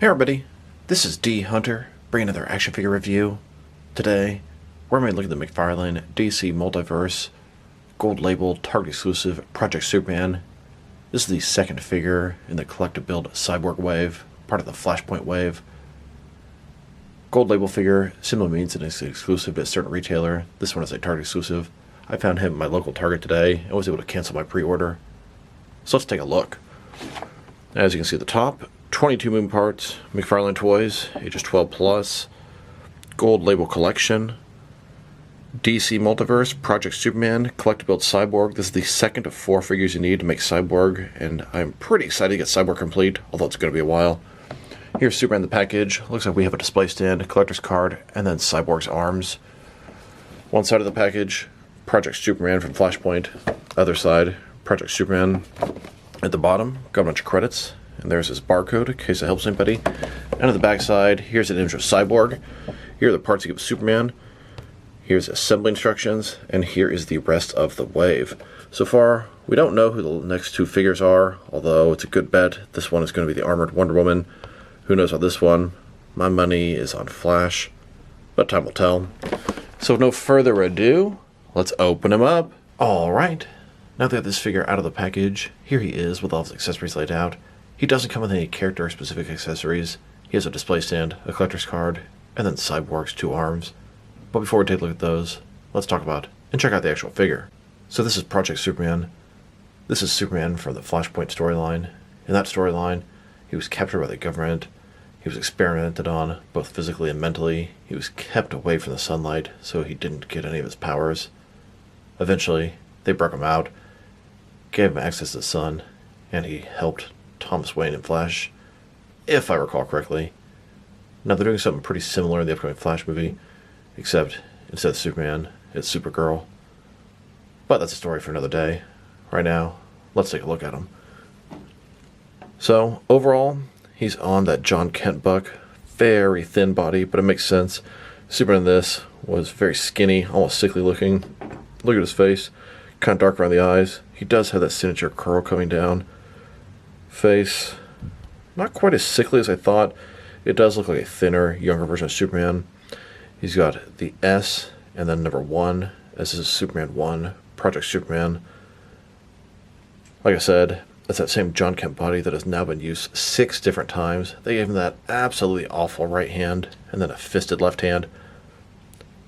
Hey everybody, this is D Hunter, bringing another action figure review. Today, we're going to look at the McFarlane DC Multiverse, gold label, Target exclusive, Project Superman. This is the second figure in the collective build Cyborg wave, part of the Flashpoint wave. Gold label figure simply means it's exclusive to a certain retailer. This one is a Target exclusive. I found him at my local Target today and was able to cancel my pre-order. So let's take a look. As you can see at the top, 22 moving parts, McFarlane Toys, ages 12 plus, gold label collection, DC Multiverse, Project Superman, collector build Cyborg. This is the second of 4 figures you need to make Cyborg, and I'm pretty excited to get Cyborg complete, although it's going to be a while. Here's Superman in the package. Looks like we have a display stand, collector's card, and then Cyborg's arms. One side of the package, Project Superman from Flashpoint. Other side, Project Superman. At the bottom, got a bunch of credits. And there's his barcode, in case it helps anybody. And on the back side, here's an image of Cyborg. Here are the parts you give Superman. Here's assembly instructions. And here is the rest of the wave. So far, we don't know who the next 2 figures are, although it's a good bet. This one is going to be the armored Wonder Woman. Who knows about this one? My money is on Flash, but time will tell. So with no further ado, let's open him up. Alright, now that I have this figure out of the package, here he is with all his accessories laid out. He doesn't come with any character-specific accessories. He has a display stand, a collector's card, and then Cyborg's 2 arms. But before we take a look at those, let's talk about and check out the actual figure. So this is Project Superman. This is Superman from the Flashpoint storyline. In that storyline, he was captured by the government. He was experimented on, both physically and mentally. He was kept away from the sunlight, so he didn't get any of his powers. Eventually, they broke him out, gave him access to the sun, and he helped Thomas Wayne and Flash, if I recall correctly. Now they're doing something pretty similar in the upcoming Flash movie, except instead of Superman, it's Supergirl. But that's a story for another day. Right now, let's take a look at him. So, overall, he's on that John Kent buck. Very thin body, but it makes sense. Superman in this was very skinny, almost sickly looking. Look at his face. Kind of dark around the eyes. He does have that signature curl coming down. Face, not quite as sickly as I thought. It does look like a thinner, younger version of Superman. He's got the S and then number 1, as this is Superman 1, Project Superman. Like I said, it's that same John Kent body that has now been used 6 different times. They gave him that absolutely awful right hand and then a fisted left hand.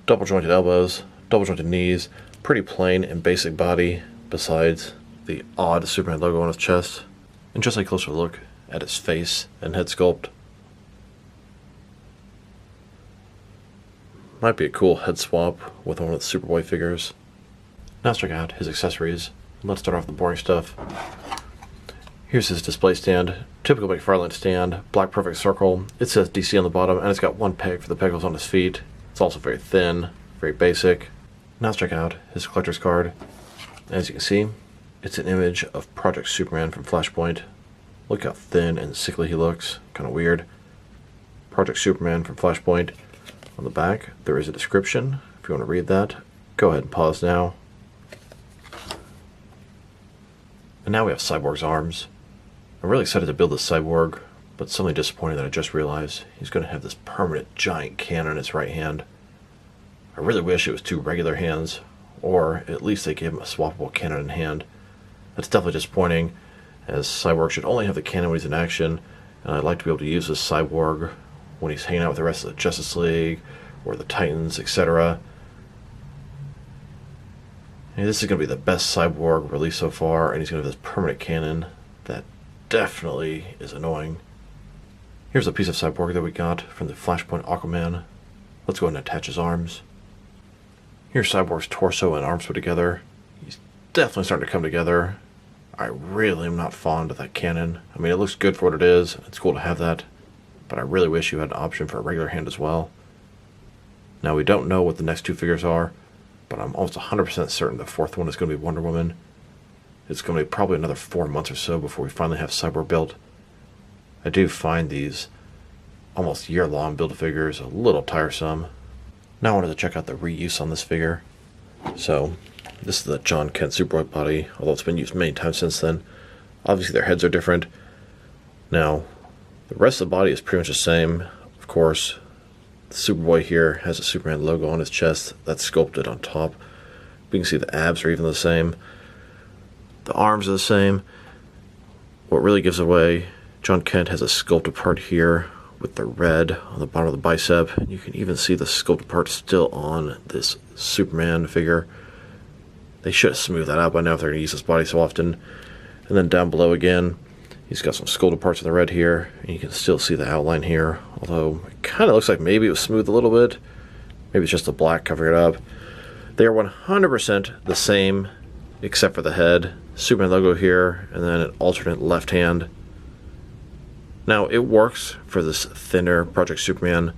Double jointed elbows, double jointed knees, pretty plain and basic body, besides the odd Superman logo on his chest. And just a closer look at his face and head sculpt. Might be a cool head swap with one of the Superboy figures. Now let's check out his accessories. Let's start off with the boring stuff. Here's his display stand. Typical McFarlane stand, black perfect circle. It says DC on the bottom, and it's got 1 peg for the peg holes on his feet. It's also very thin, very basic. Now let's check out his collector's card. As you can see, it's an image of Project Superman from Flashpoint. Look how thin and sickly he looks. Kind of weird. Project Superman from Flashpoint. On the back, there is a description. If you want to read that, go ahead and pause now. And now we have Cyborg's arms. I'm really excited to build this Cyborg, but something disappointing that I just realized. He's going to have this permanent giant cannon in his right hand. I really wish it was 2 regular hands, or at least they gave him a swappable cannon in hand. That's definitely disappointing, as Cyborg should only have the cannon when he's in action, and I'd like to be able to use this Cyborg when he's hanging out with the rest of the Justice League, or the Titans, etc. And this is going to be the best Cyborg released so far, and he's going to have this permanent cannon that definitely is annoying. Here's a piece of Cyborg that we got from the Flashpoint Aquaman. Let's go ahead and attach his arms. Here's Cyborg's torso and arms put together. He's definitely starting to come together. I really am not fond of that cannon. I mean, it looks good for what it is. It's cool to have that. But I really wish you had an option for a regular hand as well. Now, we don't know what the next 2 figures are, but I'm almost 100% certain the 4th one is going to be Wonder Woman. It's going to be probably another 4 months or so before we finally have Cyborg built. I do find these almost year-long build-a-figures a little tiresome. Now I wanted to check out the reuse on this figure. So, this is the John Kent Superboy body, although it's been used many times since then. Obviously their heads are different. Now, The rest of the body is pretty much the same. Of course, the Superboy here has a Superman logo on his chest that's sculpted on top. We can see the abs are even the same. The arms are the same. What really gives away, John Kent has a sculpted part here with the red on the bottom of the bicep. You can even see the sculpted part still on this Superman figure. They should have smoothed that out by now if they're going to use this body so often. And then down below again, he's got some sculpted parts in the red here, and you can still see the outline here, although it kind of looks like maybe it was smoothed a little bit. Maybe it's just the black covering it up. They are 100% the same, except for the head. Superman logo here, and then an alternate left hand. Now, it works for this thinner Project Superman,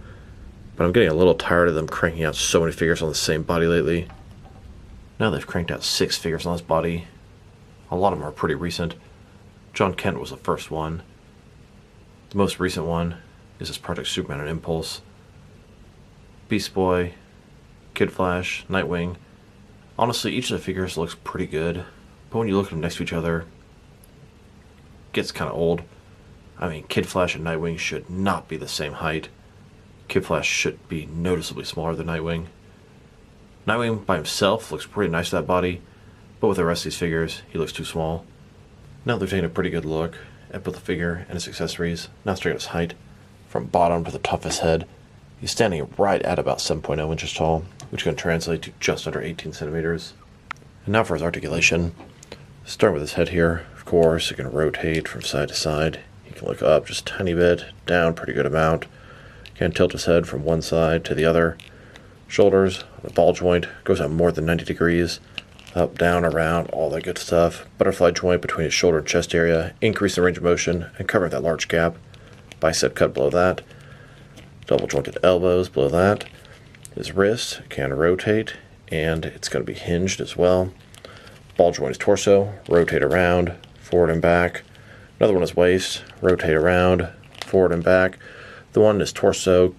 but I'm getting a little tired of them cranking out so many figures on the same body lately. Now they've cranked out 6 figures on this body. A lot of them are pretty recent. John Kent was the first one. The most recent one is this Project Superman and Impulse. Beast Boy, Kid Flash, Nightwing. Honestly, each of the figures looks pretty good, but when you look at them next to each other, it gets kind of old. I mean, Kid Flash and Nightwing should not be the same height. Kid Flash should be noticeably smaller than Nightwing. Nightwing by himself looks pretty nice with that body, but with the rest of these figures, he looks too small. Now they've taken a pretty good look at both the figure and his accessories. Now straight at his height, from bottom to the top of his head. He's standing right at about 7.0 inches tall, which can translate to just under 18 centimeters. And now for his articulation. Starting with his head here, of course, it can rotate from side to side. He can look up just a tiny bit, down pretty good amount. Can tilt his head from one side to the other. Shoulders, the ball joint, goes out more than 90 degrees. Up, down, around, all that good stuff. Butterfly joint between his shoulder and chest area, increasing the range of motion and covering that large gap. Bicep cut below that. Double jointed elbows below that. His wrist can rotate, and it's going to be hinged as well. Ball joint his torso, rotate around, forward and back. Another one is waist, rotate around, forward and back. The one in his torso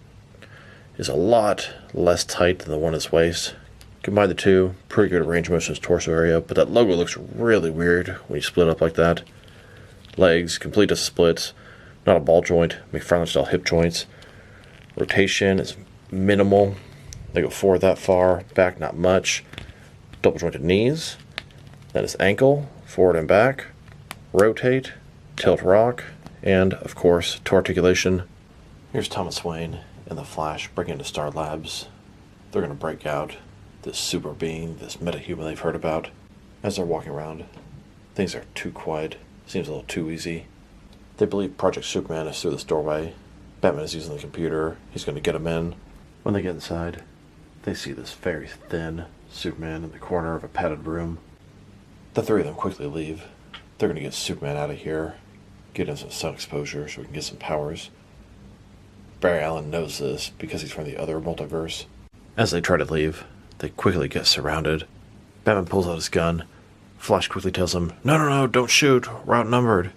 is a lot less tight than the one in his waist. Combine the two, pretty good range of motion in his torso area, but that logo looks really weird when you split up like that. Legs, complete as splits, not a ball joint, McFarlane style hip joints. Rotation is minimal. They go forward that far, back not much. Double jointed knees, then his ankle, forward and back, rotate, tilt rock, and of course to articulation. Here's Thomas Wayne and the Flash breaking into Star Labs. They're going to break out this super being, this metahuman they've heard about. As they're walking around, things are too quiet, seems a little too easy. They believe Project Superman is through this doorway. Batman is using the computer, he's going to get him in. When they get inside, they see this very thin Superman in the corner of a padded room. The three of them quickly leave. They're going to get Superman out of here, get him some sun exposure so we can get some powers. Barry Allen knows this because he's from the other multiverse. As they try to leave, they quickly get surrounded. Batman pulls out his gun. Flash quickly tells him, No, don't shoot, we're outnumbered.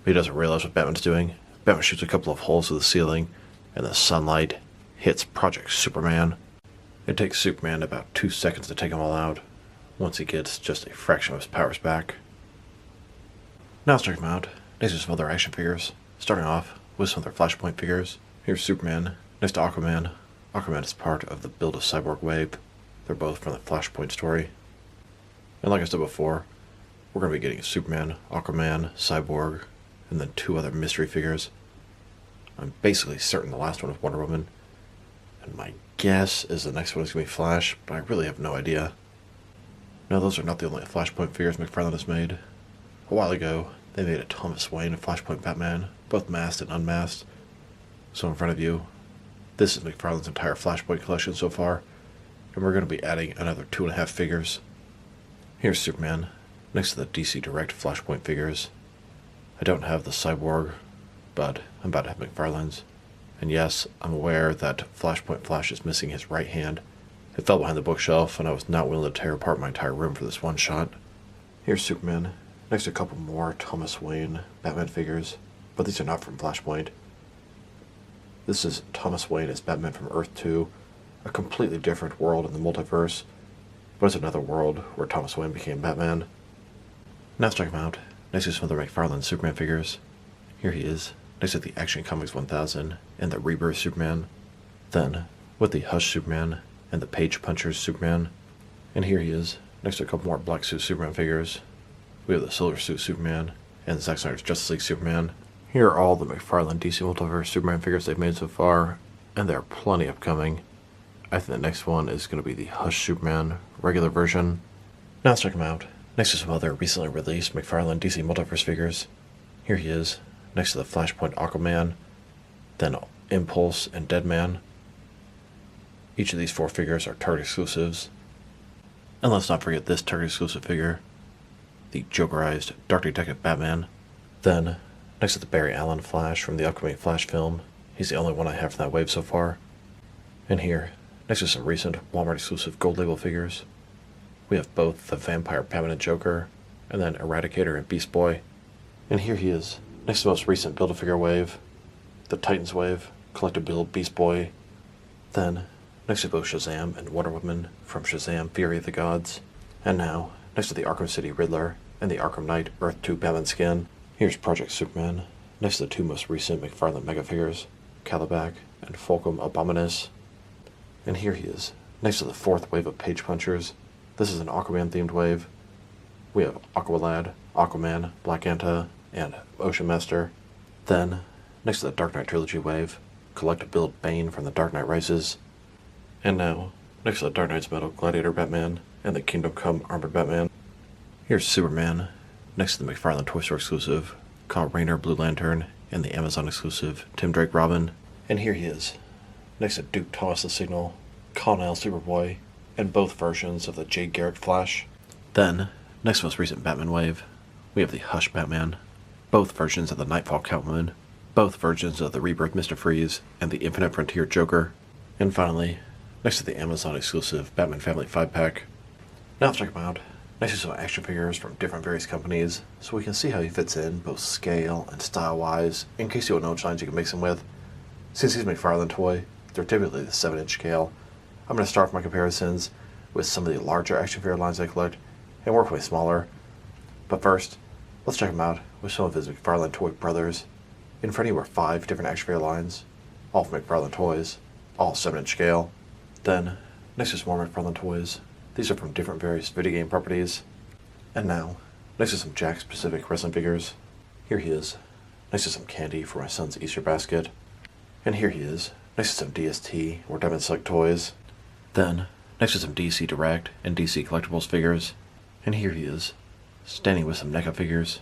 But he doesn't realize what Batman's doing. Batman shoots a couple of holes through the ceiling, and the sunlight hits Project Superman. It takes Superman about 2 seconds to take them all out, once he gets just a fraction of his powers back. Now let's check him out. Next to some other action figures, starting off with some other Flashpoint figures. Here's Superman, next to Aquaman. Aquaman is part of the Build a Cyborg wave. They're both from the Flashpoint story. And like I said before, we're going to be getting Superman, Aquaman, Cyborg, and then 2 other mystery figures. I'm basically certain the last one is Wonder Woman, and my guess is the next one is going to be Flash, but I really have no idea. Now those are not the only Flashpoint figures McFarlane has made. A while ago, they made a Thomas Wayne and Flashpoint Batman, both masked and unmasked. So in front of you, this is McFarlane's entire Flashpoint collection so far, and we're going to be adding another 2.5 figures. Here's Superman, next to the DC Direct Flashpoint figures. I don't have the Cyborg, but I'm about to have McFarlane's. And yes, I'm aware that Flashpoint Flash is missing his right hand. It fell behind the bookshelf, and I was not willing to tear apart my entire room for this one shot. Here's Superman, next to a couple more Thomas Wayne Batman figures, but these are not from Flashpoint. This is Thomas Wayne as Batman from Earth 2, a completely different world in the multiverse, but it's another world where Thomas Wayne became Batman. Now let's check him out. Next to some other McFarlane Superman figures. Here he is, next to the Action Comics 1000 and the Rebirth Superman. Then, with the Hush Superman and the Page Punchers Superman. And here he is, next to a couple more Black Suit Superman figures. We have the Silver Suit Superman and Zack Snyder's Justice League Superman. Here are all the McFarlane DC Multiverse Superman figures they've made so far, and there are plenty upcoming. I think the next one is going to be the Hush Superman regular version. Now let's check him out. Next to some other recently released McFarlane DC Multiverse figures. Here he is, next to the Flashpoint Aquaman, then Impulse and Deadman. Each of these 4 figures are Target exclusives. And let's not forget this Target exclusive figure, the Jokerized Dark Detective Batman. Then, next to the Barry Allen Flash from the upcoming Flash film. He's the only one I have from that wave so far. And here, next to some recent Walmart exclusive gold label figures, we have both the Vampire Batman and Joker, and then Eradicator and Beast Boy. And here he is, next to the most recent Build-A-Figure wave, the Titans wave, Collector Build Beast Boy. Then, next to both Shazam and Wonder Woman from Shazam Fury of the Gods. And now, next to the Arkham City Riddler and the Arkham Knight Earth 2 Batman skin, here's Project Superman, next to the 2 most recent McFarlane Mega figures, Calabac and Fulcrum Abominus. And here he is, next to the 4th wave of Page Punchers. This is an Aquaman-themed wave. We have Aqualad, Aquaman, Black Anta, and Ocean Master. Then, next to the Dark Knight Trilogy wave, Collect Build Bane from the Dark Knight Rises. And now, next to the Dark Knight's Metal Gladiator Batman and the Kingdom Come Armored Batman, here's Superman, next to the McFarlane Toy Store exclusive, Kyle Rayner Blue Lantern, and the Amazon exclusive Tim Drake Robin. And here he is, next to Duke Thomas the Signal, Connell Superboy, and both versions of the Jade Garrick Flash. Then, next to most recent Batman wave, we have the Hush Batman, both versions of the Nightfall Catwoman, both versions of the Rebirth Mr. Freeze, and the Infinite Frontier Joker. And finally, next to the Amazon exclusive Batman Family 5-pack. Now let's check him out. Next to some action figures from different various companies, so we can see how he fits in, both scale and style-wise, in case you don't know which lines you can mix him with. Since he's a McFarlane toy, they're typically the 7-inch scale. I'm going to start my comparisons with some of the larger action figure lines I collect, and work with smaller. But first, let's check him out with some of his McFarlane toy brothers. In front of you are 5 different action figure lines, all from McFarlane toys, all 7-inch scale. Then, next to some more McFarlane toys. These are from different various video game properties. And now, next to some Jack-specific wrestling figures. Here he is, next to some candy for my son's Easter basket. And here he is, next to some DST or Diamond Select toys. Then, next to some DC Direct and DC Collectibles figures. And here he is, standing with some NECA figures.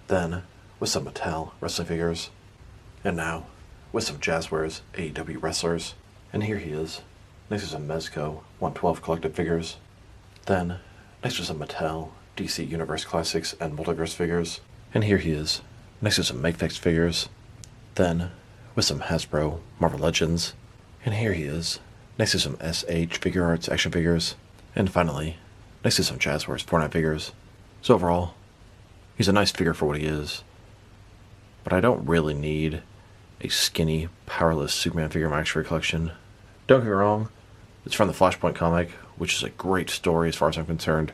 Then, with some Mattel wrestling figures. And now, with some Jazzwares AEW wrestlers. And here he is, next to some Mezco 112 collected figures. Then, next to some Mattel DC Universe Classics and Multiverse figures. And here he is, next to some Make-Fix figures. Then, with some Hasbro Marvel Legends. And here he is, next to some SH Figure Arts action figures. And finally, next to some Jazzwares Fortnite figures. So overall, he's a nice figure for what he is. But I don't really need a skinny, powerless Superman figure in my action figure collection. Don't get me wrong, it's from the Flashpoint comic, which is a great story as far as I'm concerned,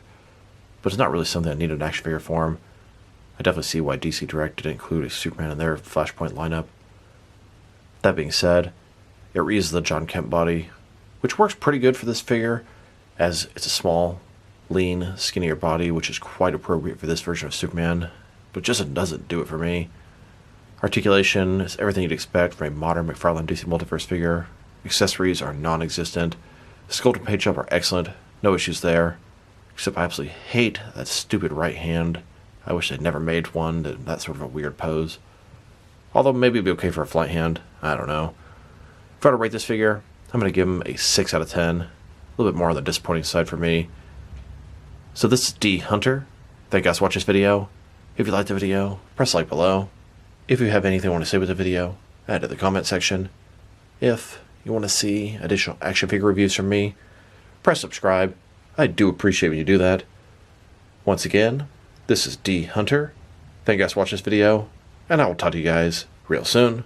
but it's not really something I need in action figure form. I definitely see why DC Direct didn't include a Superman in their Flashpoint lineup. That being said, it reuses the John Kent body, which works pretty good for this figure, as it's a small, lean, skinnier body, which is quite appropriate for this version of Superman, but just doesn't do it for me. Articulation is everything you'd expect from a modern McFarlane DC Multiverse figure. Accessories are non-existent. The sculpt and paint job are excellent, no issues there, except I absolutely hate that stupid right hand. I wish they'd never made one in that sort of a weird pose. Although maybe it'd be okay for a flight hand, I don't know. If I were to rate this figure, I'm going to give him a 6 out of 10. A little bit more on the disappointing side for me. So this is D Hunter. Thank you guys for watching this video. If you liked the video, press like below. If you have anything you want to say with the video, add to the comment section. If you want to see additional action figure reviews from me, press subscribe. I do appreciate when you do that. Once again, this is D Hunter. Thank you guys for watching this video, and I will talk to you guys real soon.